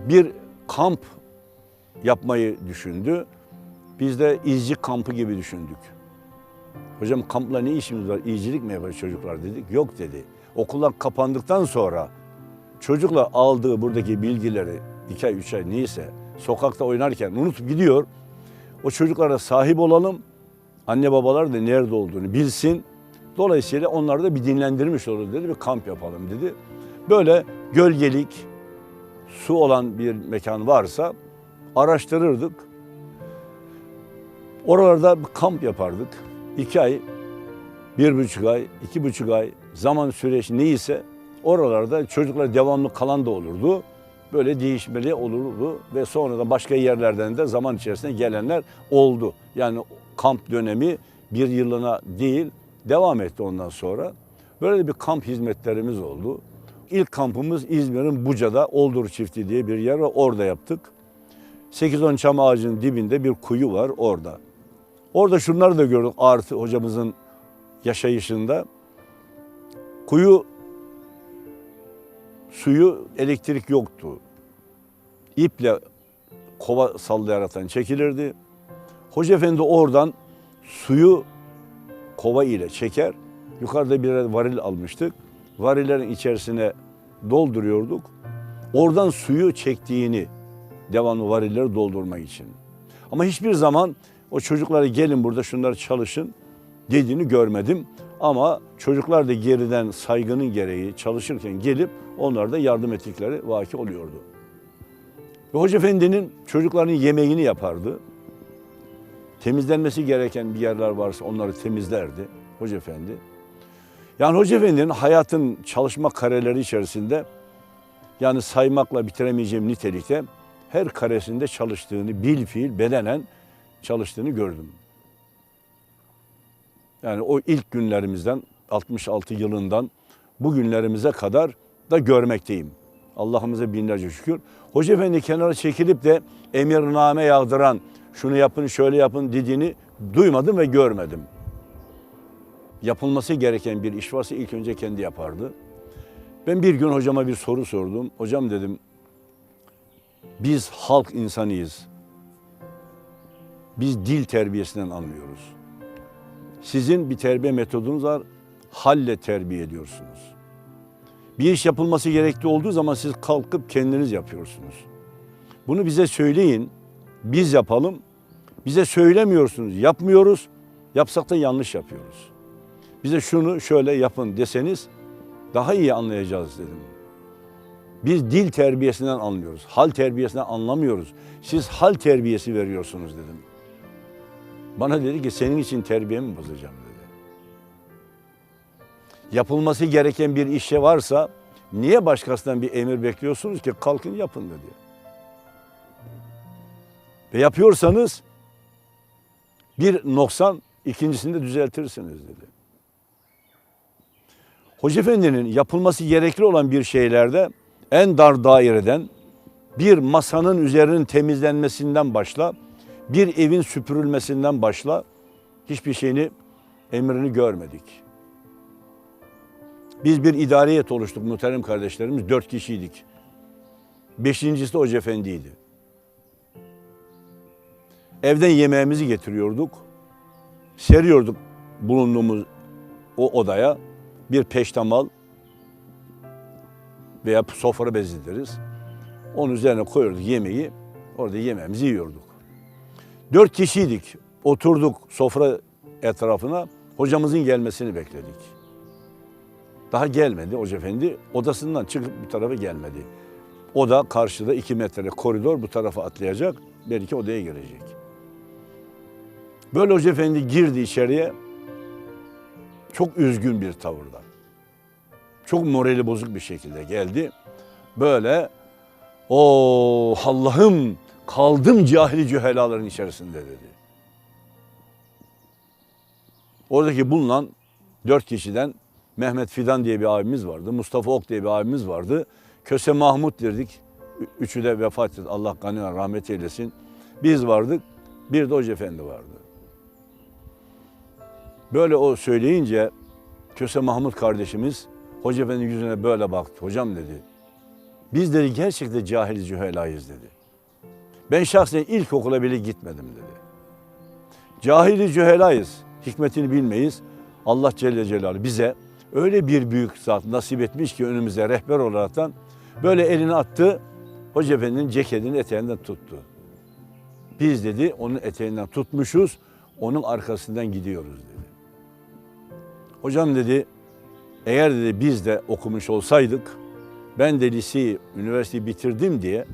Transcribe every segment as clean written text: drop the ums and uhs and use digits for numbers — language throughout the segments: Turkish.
bir kamp yapmayı düşündü. Biz de izci kampı gibi düşündük. Hocam kampla ne işimiz var? İzcilik mi yapar çocuklar dedik. Yok dedi. Okullar kapandıktan sonra çocuklar aldığı buradaki bilgileri 2 ay 3 ay neyse sokakta oynarken unutup gidiyor. O çocuklara sahip olalım. Anne babalar da nerede olduğunu bilsin. Dolayısıyla onları da bir dinlendirmiş olur dedi. Bir kamp yapalım dedi. Böyle gölgelik, su olan bir mekan varsa araştırırdık. Oralarda bir kamp yapardık. 2 ay, 1,5 ay, 2,5 ay zaman süreç neyse oralarda çocuklar devamlı kalan da olurdu. Böyle değişmeli olurdu ve sonra da başka yerlerden de zaman içerisinde gelenler oldu. Yani kamp dönemi bir yılına değil devam etti ondan sonra. Böyle bir kamp hizmetlerimiz oldu. İlk kampımız İzmir'in Buca'da Oldur Çiftliği diye bir yer var. Orada yaptık. 8-10 çam ağacının dibinde bir kuyu var orada. Orada şunları da gördük Arif hocamızın yaşayışında. Kuyu suyu elektrik yoktu. İple kova sallayarak çekilirdi. Hoca efendi oradan suyu kova ile çeker. Yukarıda bir varil almıştık. Varillerin içerisine dolduruyorduk. Oradan suyu çektiğini devamlı varilleri doldurmak için. Ama hiçbir zaman o çocuklara gelin burada şunları çalışın dediğini görmedim. Ama çocuklar da geriden saygının gereği çalışırken gelip onlara da yardım ettikleri vaki oluyordu. Ve Hoca Efendi'nin çocukların yemeğini yapardı. Temizlenmesi gereken bir yerler varsa onları temizlerdi Hoca Efendi. Yani Hoca Efendi'nin hayatın çalışma kareleri içerisinde yani saymakla bitiremeyeceğim nitelikte her karesinde çalıştığını, bilfiil, bedenen çalıştığını gördüm. Yani o ilk günlerimizden, 66 yılından bu günlerimize kadar da görmekteyim. Allah'ımıza binlerce şükür. Hoca Efendi kenara çekilip de emirname yağdıran, şunu yapın, şöyle yapın dediğini duymadım ve görmedim. Yapılması gereken bir iş varsa ilk önce kendi yapardı. Ben bir gün hocama bir soru sordum. Hocam dedim, biz halk insanıyız. Biz dil terbiyesinden anlıyoruz. Sizin bir terbiye metodunuz var, halle terbiye ediyorsunuz. Bir iş yapılması gerektiği olduğu zaman siz kalkıp kendiniz yapıyorsunuz. Bunu bize söyleyin, biz yapalım. Bize söylemiyorsunuz, yapmıyoruz. Yapsak da yanlış yapıyoruz. Bize şunu şöyle yapın deseniz daha iyi anlayacağız dedim. Biz dil terbiyesinden anlıyoruz, hal terbiyesinden anlamıyoruz. Siz hal terbiyesi veriyorsunuz dedim. Bana dedi ki senin için terbiyemi bozacağım dedi. Yapılması gereken bir işe varsa niye başkasından bir emir bekliyorsunuz ki kalkın yapın dedi. Ve yapıyorsanız bir noksan ikincisini de düzeltirsiniz dedi. Hoca Efendi'nin yapılması gerekli olan bir şeylerde en dar daireden bir masanın üzerinin temizlenmesinden başla, bir evin süpürülmesinden başla hiçbir şeyini, emrini görmedik. Biz bir idare heyeti oluştuk muhterem kardeşlerimiz, 4 kişiydik. 5.'si de Hoca Efendi'ydi. Evden yemeğimizi getiriyorduk, seriyorduk bulunduğumuz o odaya bir peştemal veya sofra bezi deriz. Onun üzerine koyuyorduk yemeği, orada yemeğimizi yiyorduk. 4 kişiydik, oturduk sofra etrafına, hocamızın gelmesini bekledik. Daha gelmedi Hoca Efendi, odasından çıkıp bu tarafa gelmedi. Oda karşıda 2 metre koridor, bu tarafa atlayacak, belki odaya girecek. Böyle Hoca Efendi girdi içeriye, çok üzgün bir tavırda. Çok morali bozuk bir şekilde geldi. Böyle, o Allah'ım kaldım cahili cühelaların içerisinde dedi. Oradaki bulunan 4 kişiden Mehmet Fidan diye bir abimiz vardı. Mustafa Ok diye bir abimiz vardı. Köse Mahmut dedik. Üçü de vefat etti. Allah kanına rahmet eylesin. Biz vardık. Bir de Hoca Efendi vardı. Böyle o söyleyince Köse Mahmut kardeşimiz Hoca Efendi yüzüne böyle baktı. Hocam dedi, Biz dedi gerçekten cahil cühelayız dedi. Ben şahsen ilkokula bile gitmedim dedi. Cahil cühelayız, hikmetini bilmeyiz. Allah Celle Celaluhu bize öyle bir büyük zat nasip etmiş ki önümüze rehber olaraktan böyle elini attı, Hoca Efendi'nin ceketini eteğinden tuttu. Biz dedi onun eteğinden tutmuşuz, onun arkasından gidiyoruz dedi. Hocam dedi, eğer dedi biz de okumuş olsaydık, ben de liseyi, üniversiteyi bitirdim diye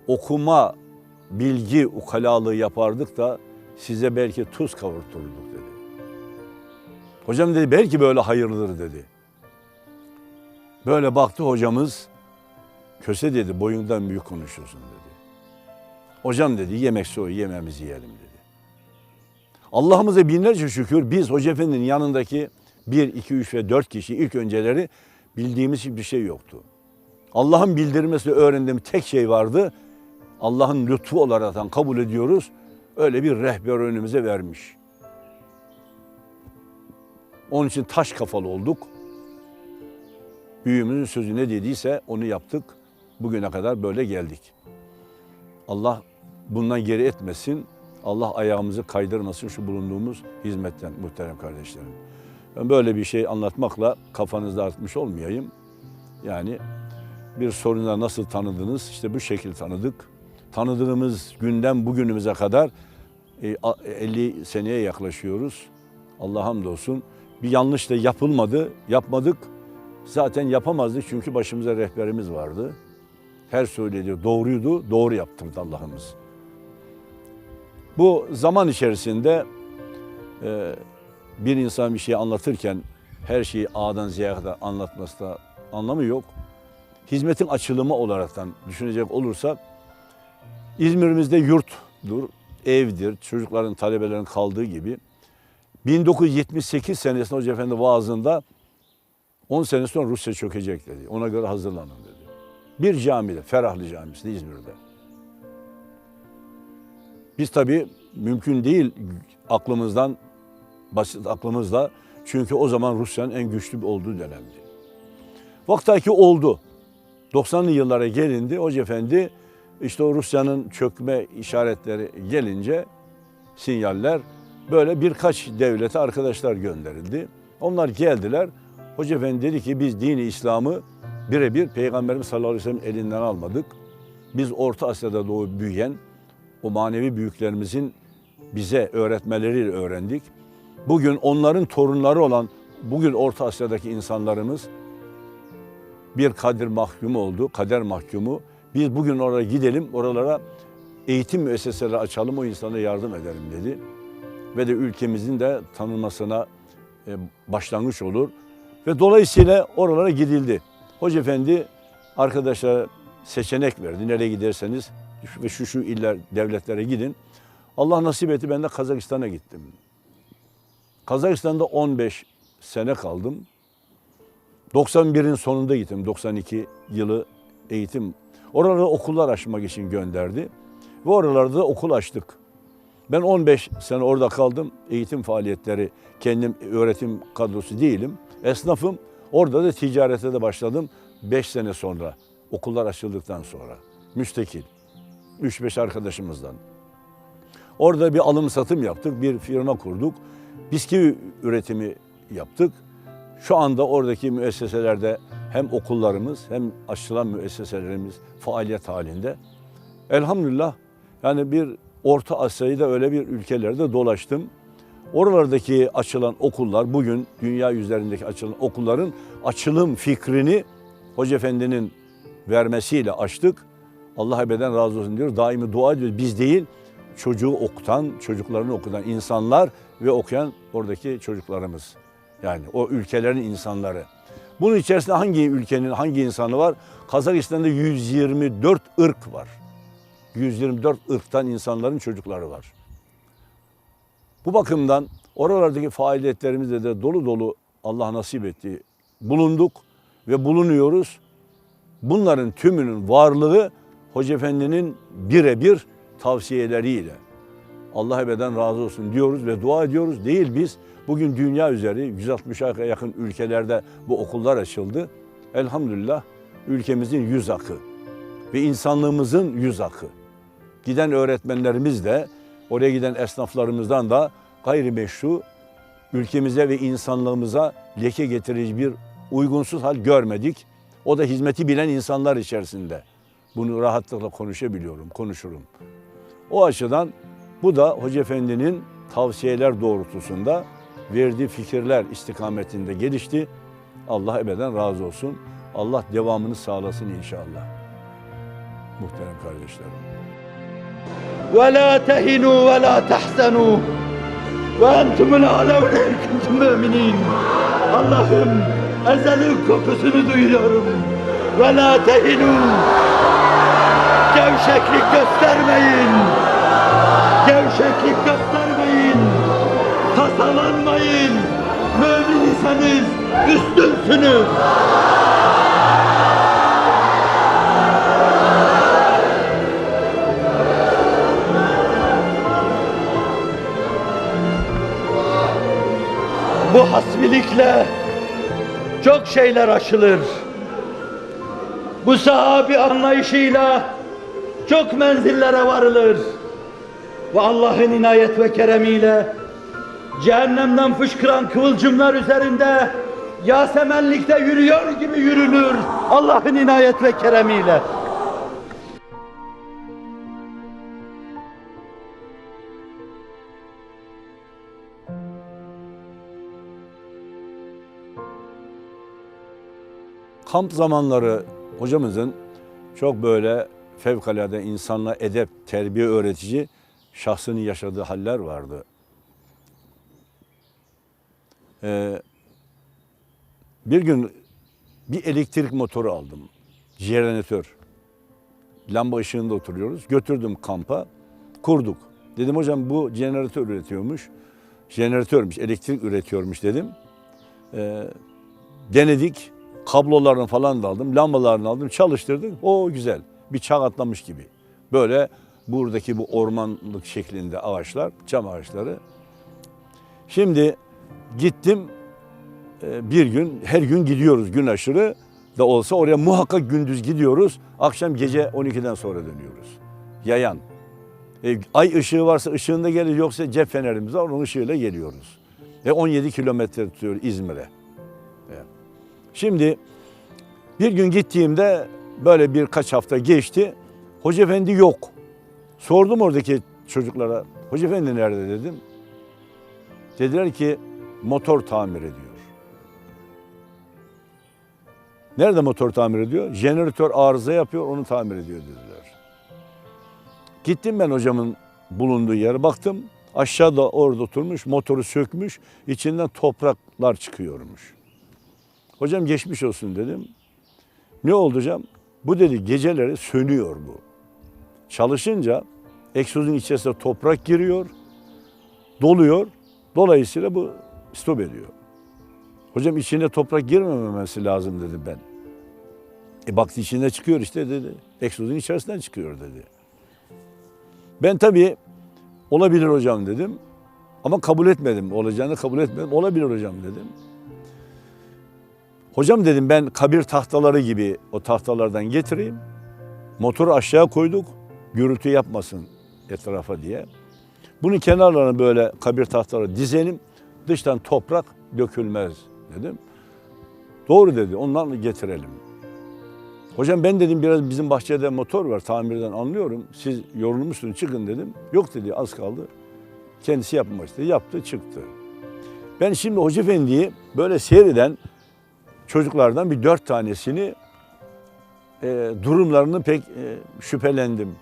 okuma, bilgi, ukalalığı yapardık da size belki tuz kavurturduk dedi. Hocam dedi belki böyle hayırlıdır dedi. Böyle baktı hocamız, Köse dedi boyundan büyük konuşuyorsun dedi. Hocam dedi yemek soğuyor, yemeğimizi yiyelim dedi. Allah'ımıza binlerce şükür biz Hoca Efendi'nin yanındaki 1, 2, 3 ve 4 kişi ilk önceleri bildiğimiz hiçbir şey yoktu. Allah'ın bildirmesi öğrendiğim tek şey vardı. Allah'ın lütfu olaraktan kabul ediyoruz. Öyle bir rehber önümüze vermiş. Onun için taş kafalı olduk. Büyüğümüzün sözü ne dediyse onu yaptık. Bugüne kadar böyle geldik. Allah bundan geri etmesin. Allah ayağımızı kaydırmasın şu bulunduğumuz hizmetten muhterem kardeşlerim. Ben böyle bir şey anlatmakla kafanızda artmış olmayayım. Yani bir soruna nasıl tanıdınız? İşte bu şekilde tanıdık. Tanıdığımız günden bugünümüze kadar 50 seneye yaklaşıyoruz. Allah'a hamdolsun. Bir yanlış da yapmadık. Zaten yapamazdık çünkü başımıza rehberimiz vardı. Her söylediği doğruydu, doğru yaptırdı Allah'ımız. Bu zaman içerisinde bir insan bir şey anlatırken her şeyi A'dan Z'ye kadar anlatmasında anlamı yok. Hizmetin açılımı olaraktan düşünecek olursak İzmir'imizde yurttur, evdir, çocukların, talebelerin kaldığı gibi. 1978 senesinde Hoca Efendi vaazında 10 sene sonra Rusya çökecek dedi. Ona göre hazırlanın dedi. Bir camide, Ferahlı Camisi'nde İzmir'de. Biz tabii mümkün değil basit aklımızla çünkü o zaman Rusya'nın en güçlü olduğu dönemdi. Vaktaki oldu. 90'lı yıllara gelindi. Hoca Efendi işte o Rusya'nın çökme işaretleri gelince sinyaller böyle birkaç devlete arkadaşlar gönderildi. Onlar geldiler. Hoca Efendi dedi ki biz dini İslam'ı birebir Peygamberimiz sallallahu aleyhi ve sellem elinden almadık. Biz Orta Asya'da doğup büyüyen o manevi büyüklerimizin bize öğretmeleriyle öğrendik. Bugün onların torunları olan bugün Orta Asya'daki insanlarımız bir kader mahkumu. Biz bugün oraya gidelim, oralara eğitim müesseseleri açalım, o insana yardım edelim dedi. Ve de ülkemizin de tanınmasına başlangıç olur. Ve dolayısıyla oralara gidildi. Hoca Efendi arkadaşlara seçenek verdi. Nereye giderseniz ve şu iller, devletlere gidin. Allah nasip etti, ben de Kazakistan'a gittim. Kazakistan'da 15 sene kaldım. 91'in sonunda gittim. 92 yılı eğitim. Oralarda okullar açmak için gönderdi. Ve oralarda da okul açtık. Ben 15 sene orada kaldım. Eğitim faaliyetleri, kendim öğretim kadrosu değilim. Esnafım. Orada da ticarete de başladım. 5 sene sonra, okullar açıldıktan sonra. Müstakil. 3-5 arkadaşımızdan. Orada bir alım satım yaptık. Bir firma kurduk. Bisküvi üretimi yaptık. Şu anda oradaki müesseselerde hem okullarımız hem açılan müesseselerimiz faaliyet halinde. Elhamdülillah yani bir Orta Asya'yı da öyle bir ülkelerde dolaştım. Oralardaki açılan okullar, bugün dünya üzerindeki açılan okulların açılım fikrini Hoca Efendi'nin vermesiyle açtık. Allah ebeden razı olsun diyoruz. Daimi dua ediyoruz. Biz değil, çocuğu okutan, çocuklarını okutan insanlar ve okuyan oradaki çocuklarımız. Yani o ülkelerin insanları. Bunun içerisinde hangi ülkenin, hangi insanı var? Kazakistan'da 124 ırk var. 124 ırktan insanların çocukları var. Bu bakımdan oralardaki faaliyetlerimizde de dolu dolu Allah nasip etti. Bulunduk ve bulunuyoruz. Bunların tümünün varlığı Hoca Efendi'nin birebir tavsiyeleriyle. Allah ebeden razı olsun diyoruz ve dua ediyoruz. Değil biz. Bugün dünya üzeri 160'a yakın ülkelerde bu okullar açıldı. Elhamdülillah ülkemizin yüz akı. ve insanlığımızın yüz akı. Giden öğretmenlerimiz de, oraya giden esnaflarımızdan da gayrimeşru, ülkemize ve insanlığımıza leke getirici bir uygunsuz hal görmedik. O da hizmeti bilen insanlar içerisinde. Bunu rahatlıkla konuşabiliyorum, konuşurum. O açıdan bu da Hoca Efendi'nin tavsiyeler doğrultusunda verdiği fikirler istikametinde gelişti. Allah ebeden razı olsun. Allah devamını sağlasın inşallah. Muhterem kardeşlerim. وَلَا تَهِنُوا وَلَا تَحْزَنُوا وَاَنْتُمُ الْعَلَوْنَ اِنْ مُؤْمِنِينَ. Allah'ım, ezelin kokusunu duyuyorum. وَلَا تَهِنُوا. Gevşeklik göstermeyin. Gevşeklik göstermeyin. Tasalanmayın. Mümin iseniz üstünsünüz. Bu hasbilikle çok şeyler aşılır. Bu sahabi anlayışıyla çok menzillere varılır. Ve Allah'ın inayet ve keremiyle cehennemden fışkıran kıvılcımlar üzerinde yasemenlikte yürüyor gibi yürünür. Allah'ın inayet ve keremiyle. Kamp zamanları hocamızın çok böyle fevkalade insanla edep, terbiye öğretici şahsının yaşadığı haller vardı. Bir gün bir elektrik motoru aldım. Jeneratör. Lamba ışığında oturuyoruz. Götürdüm kampa. Kurduk. Dedim hocam bu jeneratör üretiyormuş. Jeneratörmüş, elektrik üretiyormuş dedim. Denedik. Kablolarını falan da aldım. Lambalarını aldım. Çalıştırdık. O güzel. Bir çağ atlamış gibi. Böyle buradaki bu ormanlık şeklinde ağaçlar, çam ağaçları. Şimdi gittim. Bir gün, her gün gidiyoruz gün aşırı da olsa oraya muhakkak gündüz gidiyoruz. Akşam gece 12'den sonra dönüyoruz. Yayan. Ay ışığı varsa ışığında gelir, yoksa cep fenerimiz var, onun ışığıyla geliyoruz. 17 kilometre tutuyor İzmir'e. Şimdi bir gün gittiğimde böyle birkaç hafta geçti. Hoca Efendi yok. Sordum oradaki çocuklara. Hoca Efendi nerede dedim. Dediler ki motor tamir ediyor. Nerede motor tamir ediyor? Jeneratör arıza yapıyor, onu tamir ediyor dediler. Gittim ben hocamın bulunduğu yere baktım. Aşağıda orada oturmuş, motoru sökmüş, içinden topraklar çıkıyormuş. Hocam geçmiş olsun dedim. Ne oldu hocam? Bu dedi geceleri sönüyor bu. Çalışınca egzozun içerisine toprak giriyor, doluyor. Dolayısıyla bu stop ediyor. Hocam içine toprak girmemesi lazım dedim ben. Baktı içinde çıkıyor işte dedi. Egzozun içerisinden çıkıyor dedi. Ben tabii olabilir hocam dedim. Ama kabul etmedim. Olacağını kabul etmedim. Olabilir hocam dedim. Hocam dedim ben kabir tahtaları gibi o tahtalardan getireyim. Motoru aşağı koyduk. Gürültü yapmasın etrafa diye. Bunun kenarlarına böyle kabir tahtaları dizelim. Dıştan toprak dökülmez dedim. Doğru dedi. Ondan getirelim. Hocam ben dedim biraz bizim bahçede motor var. Tamirden anlıyorum. Siz yorulmuşsunuz çıkın dedim. Yok dedi az kaldı. Kendisi yapmak istedi. Yaptı çıktı. Ben şimdi Hoca Efendi'yi böyle seyreden çocuklardan bir 4 tanesini durumlarını pek şüphelendim.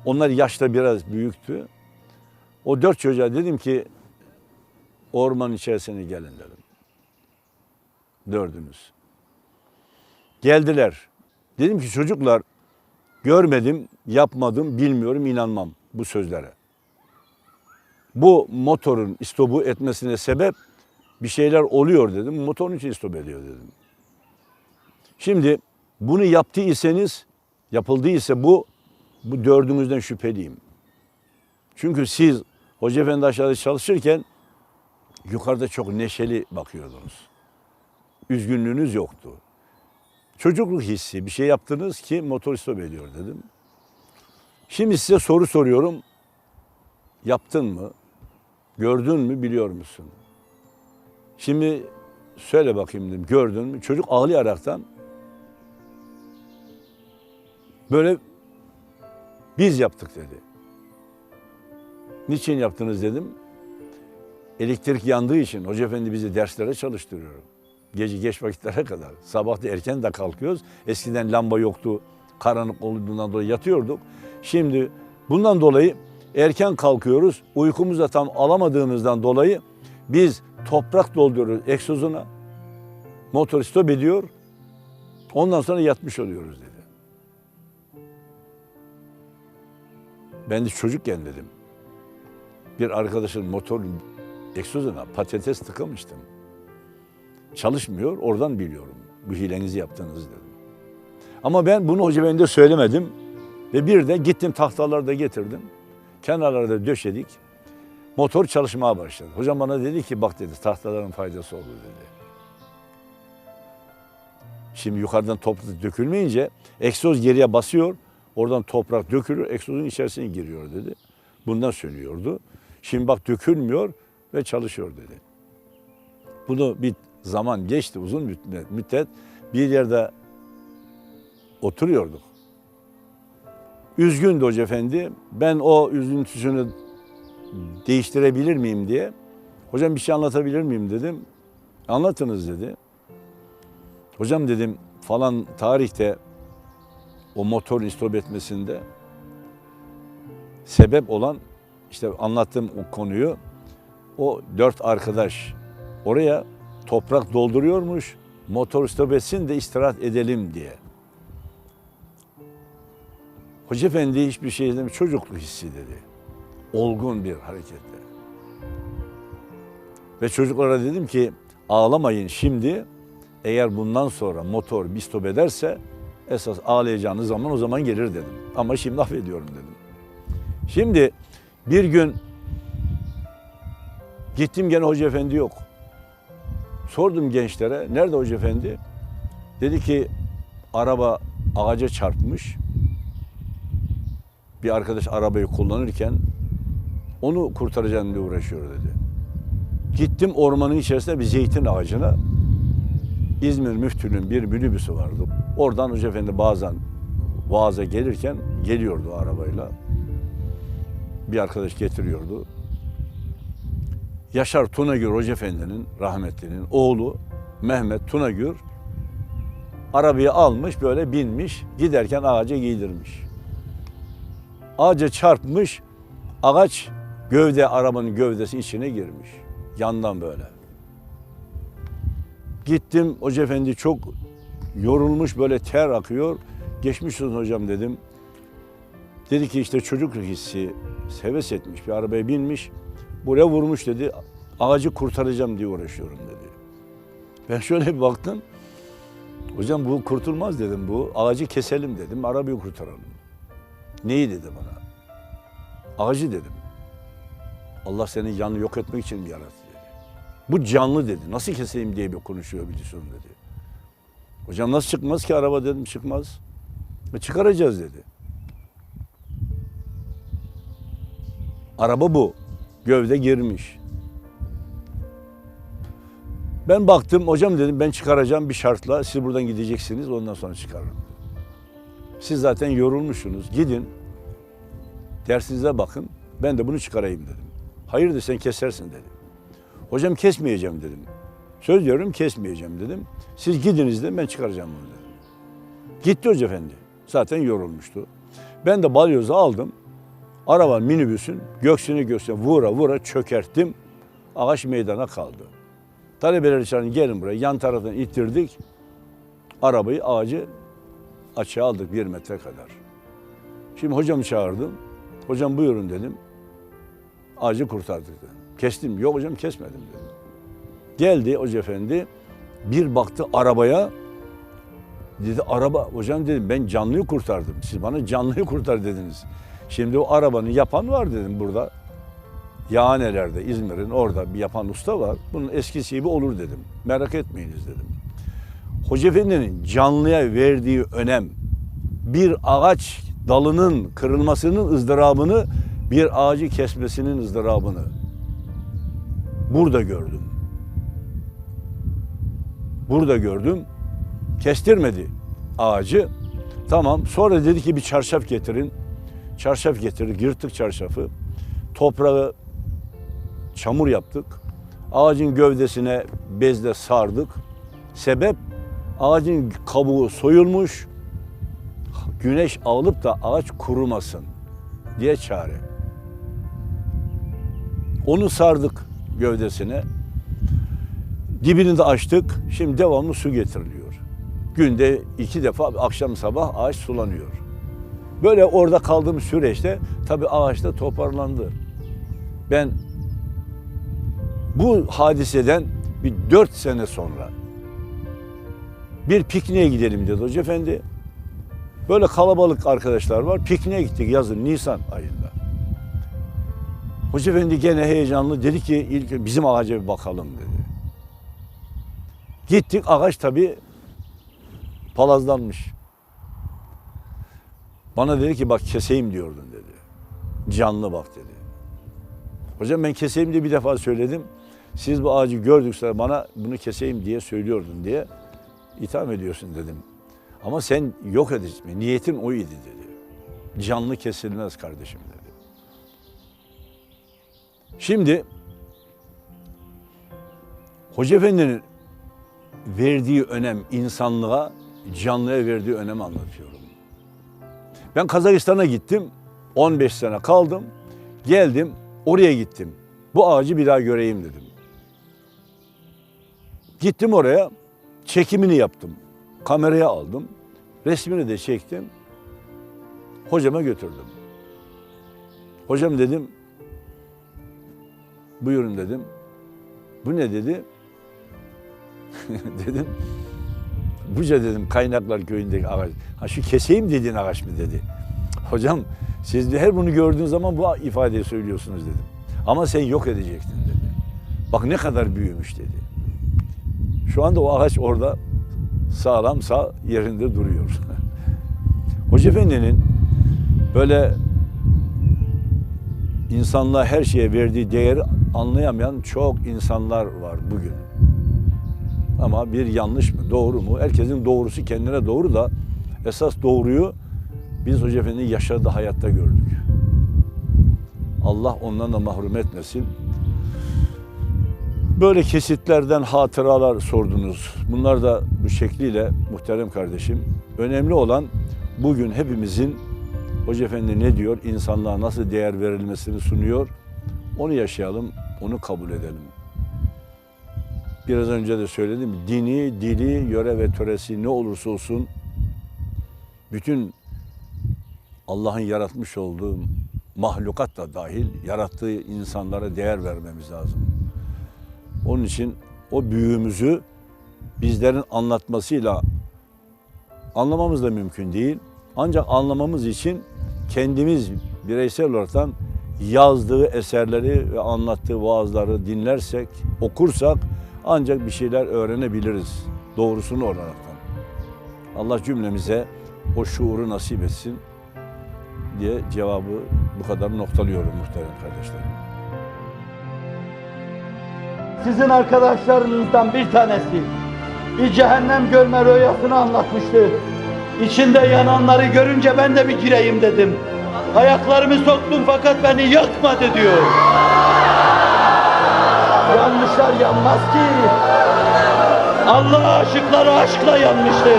Onlar yaşta biraz büyüktü. O 4 çocuğa dedim ki ormanın içerisine gelin dedim. 4'ünüz. Geldiler. Dedim ki çocuklar görmedim, yapmadım, bilmiyorum, inanmam bu sözlere. Bu motorun istopu etmesine sebep bir şeyler oluyor dedim. Motorun için istop ediyor dedim. Şimdi bunu yaptıysanız, yapıldıysa bu 4'ünüzden şüpheliyim. Çünkü siz Hoca Efendi aşağıda çalışırken yukarıda çok neşeli bakıyordunuz. Üzgünlüğünüz yoktu. Çocukluk hissi, bir şey yaptınız ki motor stop ediyor dedim. Şimdi size soru soruyorum. Yaptın mı? Gördün mü? Biliyor musun? Şimdi söyle bakayım dedim. Gördün mü? Çocuk ağlayaraktan böyle biz yaptık dedi. Niçin yaptınız dedim. Elektrik yandığı için Hoca Efendi bizi derslere çalıştırıyor. Gece geç vakitlere kadar. Sabah da erken de kalkıyoruz. Eskiden lamba yoktu. Karanlık olduğundan dolayı yatıyorduk. Şimdi bundan dolayı erken kalkıyoruz. Uykumuzu da tam alamadığımızdan dolayı biz toprak dolduruyoruz egzozuna. Motor stop ediyor. Ondan sonra yatmış oluyoruz dedi. Ben de çocukken dedim. Bir arkadaşın motor egzozuna patates tıkamıştım. Çalışmıyor, oradan biliyorum. Bu hilenizi yaptınız dedim. Ama ben bunu Hoca Efendi'ye söylemedim. Ve bir de gittim tahtaları da getirdim. Kenarlarda döşedik. Motor çalışmaya başladı. Hocam bana dedi ki bak dedi tahtaların faydası olur dedi. Şimdi yukarıdan toprak dökülmeyince egzoz geriye basıyor. Oradan toprak dökülür, egzozun içerisine giriyor dedi. Bundan söylüyordu. Şimdi bak dökülmüyor ve çalışıyor dedi. Bunu bir zaman geçti, uzun müddet bir yerde oturuyorduk. Üzgündü Hoca Efendi. Ben o üzüntüsünü değiştirebilir miyim diye. Hocam bir şey anlatabilir miyim dedim. Anlatınız dedi. Hocam dedim falan tarihte o motorun istop etmesinde sebep olan işte anlattığım o konuyu o 4 arkadaş oraya toprak dolduruyormuş. Motor stop etsin de istirahat edelim diye. Hoca Efendi hiçbir şey demedi. Çocukluk hissi dedi. Olgun bir hareketle. Ve çocuklara dedim ki ağlamayın şimdi. Eğer bundan sonra motor bir stop ederse esas ağlayacağınız zaman o zaman gelir dedim. Ama şimdi affediyorum dedim. Şimdi bir gün gittim gene Hoca Efendi yok. Sordum gençlere nerede Hoca Efendi? Dedi ki araba ağaca çarpmış. Bir arkadaş arabayı kullanırken onu kurtaracağım diye uğraşıyor dedi. Gittim ormanın içerisinde bir zeytin ağacına. İzmir Müftülüğün bir minibüsü vardı. Oradan Hoca Efendi bazen vaaza gelirken geliyordu arabayla. Bir arkadaş getiriyordu. Yaşar Tunagür Hoca Efendi'nin rahmetlinin oğlu Mehmet Tunagür arabayı almış böyle binmiş giderken ağaca giydirmiş. Ağaca çarpmış, ağaç arabanın gövdesi içine girmiş. Yandan böyle. Gittim Hoca Efendi çok yorulmuş böyle ter akıyor. Geçmiş olsun hocam dedim. Dedi ki işte çocukluk hissi heves etmiş bir arabaya binmiş. Buraya vurmuş dedi. Ağacı kurtaracağım diye uğraşıyorum dedi. Ben şöyle bir baktım. Hocam bu kurtulmaz dedim bu. Ağacı keselim dedim. Arabayı kurtaralım. Neyi dedi bana? Ağacı dedim. Allah senin canını yok etmek için mi yarattı dedi. Bu canlı dedi. Nasıl keseyim diye bir konuşuyor biliyorsun dedi. Hocam nasıl çıkmaz ki araba dedim çıkmaz. Çıkaracağız dedi. Araba bu. Gövde girmiş. Ben baktım hocam dedim ben çıkaracağım bir şartla siz buradan gideceksiniz ondan sonra çıkarırım. Siz zaten yorulmuşsunuz gidin dersinize bakın ben de bunu çıkarayım dedim. Hayırdır sen kesersin dedi. Hocam kesmeyeceğim dedim. Söz veriyorum kesmeyeceğim dedim. Siz gidiniz de ben çıkaracağım bunu dedim. Gitti Hoca Efendi. Zaten yorulmuştu. Ben de balyozu aldım. Arabanın minibüsün göğsüne vura vura çökerttim. Ağaç meydana kaldı. Talebeler içerisinde gelin buraya yan taraftan ittirdik. Arabayı ağacı açığa aldık 1 metre kadar. Şimdi hocamı çağırdım. Hocam buyurun dedim. Ağacı kurtardık dedim. Kestim. Yok hocam kesmedim dedim. Geldi Hoca Efendi. Bir baktı arabaya. Dedi araba. Hocam dedim ben canlıyı kurtardım. Siz bana canlıyı kurtar dediniz. Şimdi o arabanın yapan var dedim burada. Yağhaneler'de İzmir'in orada bir yapan usta var. Bunun eskisi gibi olur dedim. Merak etmeyiniz dedim. Hoca Efendi'nin canlıya verdiği önem, bir ağaç dalının kırılmasının ızdırabını, bir ağacı kesmesinin ızdırabını burada gördüm. Burada gördüm. Kestirmedi ağacı. Tamam. Sonra dedi ki bir çarşaf getirin. Çarşaf getirdik. Yırttık çarşafı. Toprağı çamur yaptık. Ağacın gövdesine bezle sardık. Sebep ağacın kabuğu soyulmuş. Güneş alıp da ağaç kurumasın diye çare. Onu sardık gövdesine. Dibini de açtık. Şimdi devamlı su getiriliyor. Günde 2 defa akşam sabah ağaç sulanıyor. Böyle orada kaldığım süreçte tabii ağaç da toparlandı. Ben bu hadiseden bir 4 sene sonra bir pikniğe gidelim dedi Hoca Efendi. Böyle kalabalık arkadaşlar var. Pikniğe gittik yazın Nisan ayında. Hoca Efendi gene heyecanlı dedi ki ilk bizim ağaca bir bakalım dedi. Gittik, ağaç tabii palazlanmış. Bana dedi ki bak keseyim diyordun dedi. Canlı bak dedi. Hocam ben keseyim diye bir defa söyledim. Siz bu ağacı gördükse bana bunu keseyim diye söylüyordun diye itham ediyorsun dedim. Ama sen yok edeceksin. Niyetin oydu dedi. Canlı kesilmez kardeşim dedi. Şimdi Hoca Efendi'nin verdiği önem insanlığa, canlıya verdiği önemi anlatıyorum. Ben Kazakistan'a gittim. 15 sene kaldım. Geldim, oraya gittim. Bu ağacı bir daha göreyim dedim. Gittim oraya, çekimini yaptım. Kameraya aldım. Resmini de çektim. Hocama götürdüm. Hocam dedim, buyurun dedim. Bu ne dedi? Dedim, buca dedim Kaynaklar Köyü'ndeki ağaç. Ha şu keseyim dediğin ağaç mı dedi. Hocam siz de her bunu gördüğün zaman bu ifadeyi söylüyorsunuz dedim. Ama sen yok edecektin dedi. Bak ne kadar büyümüş dedi. Şu anda o ağaç orada sağlam sağ yerinde duruyor. Hoca Efendi'nin böyle insanlığa her şeye verdiği değeri anlayamayan çok insanlar var bugün. Ama bir yanlış mı, doğru mu? Herkesin doğrusu kendine doğru da esas doğruyu biz Hoca Efendi'yi yaşadığı hayatta gördük. Allah ondan da mahrum etmesin. Böyle kesitlerden hatıralar sordunuz. Bunlar da bu şekliyle muhterem kardeşim. Önemli olan bugün hepimizin Hoca Efendi ne diyor, insanlığa nasıl değer verilmesini sunuyor. Onu yaşayalım, onu kabul edelim. Biraz önce de söyledim, dini, dili, yöre ve töresi ne olursa olsun bütün Allah'ın yaratmış olduğu mahlukat da dahil yarattığı insanlara değer vermemiz lazım. Onun için o büyüğümüzü bizlerin anlatmasıyla anlamamız da mümkün değil. Ancak anlamamız için kendimiz bireysel olarak yazdığı eserleri ve anlattığı vaazları dinlersek, okursak ancak bir şeyler öğrenebiliriz doğrusunu olaraktan. Allah cümlemize o şuuru nasip etsin diye cevabı bu kadar noktalıyorum muhterem kardeşlerim. Sizin arkadaşlarınızdan bir tanesi bir cehennem görme rüyasını anlatmıştı. İçinde yananları görünce ben de bir gireyim dedim. Ayaklarımı soktum fakat beni yakmadı diyor. Yanmışlar yanmaz ki. Allah aşıkları aşkla yanmıştır.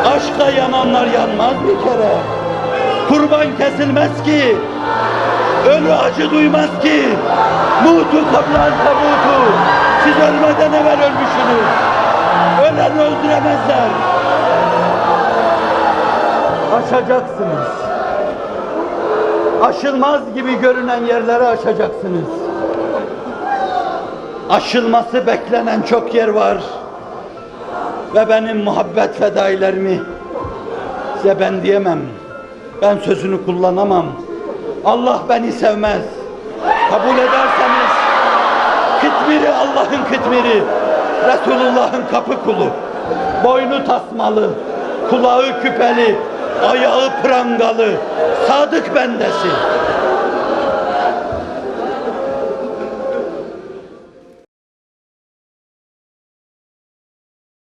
Aşkla yananlar yanmaz bir kere. Kurban kesilmez ki. Ölü acı duymaz ki. Mutu kablan tabutu. Siz ölmeden evvel ölmüşsünüz. Öleni öldüremezler. Aşacaksınız. Aşılmaz gibi görünen yerleri aşacaksınız. Aşılması beklenen çok yer var. Ve benim muhabbet fedailerimi size ben diyemem. Ben sözünü kullanamam. Allah beni sevmez. Kabul ederseniz kıtmiri Allah'ın kıtmiri, Resulullah'ın kapı kulu. boynu tasmalı, kulağı küpeli, ayağı prangalı, sadık bendesi.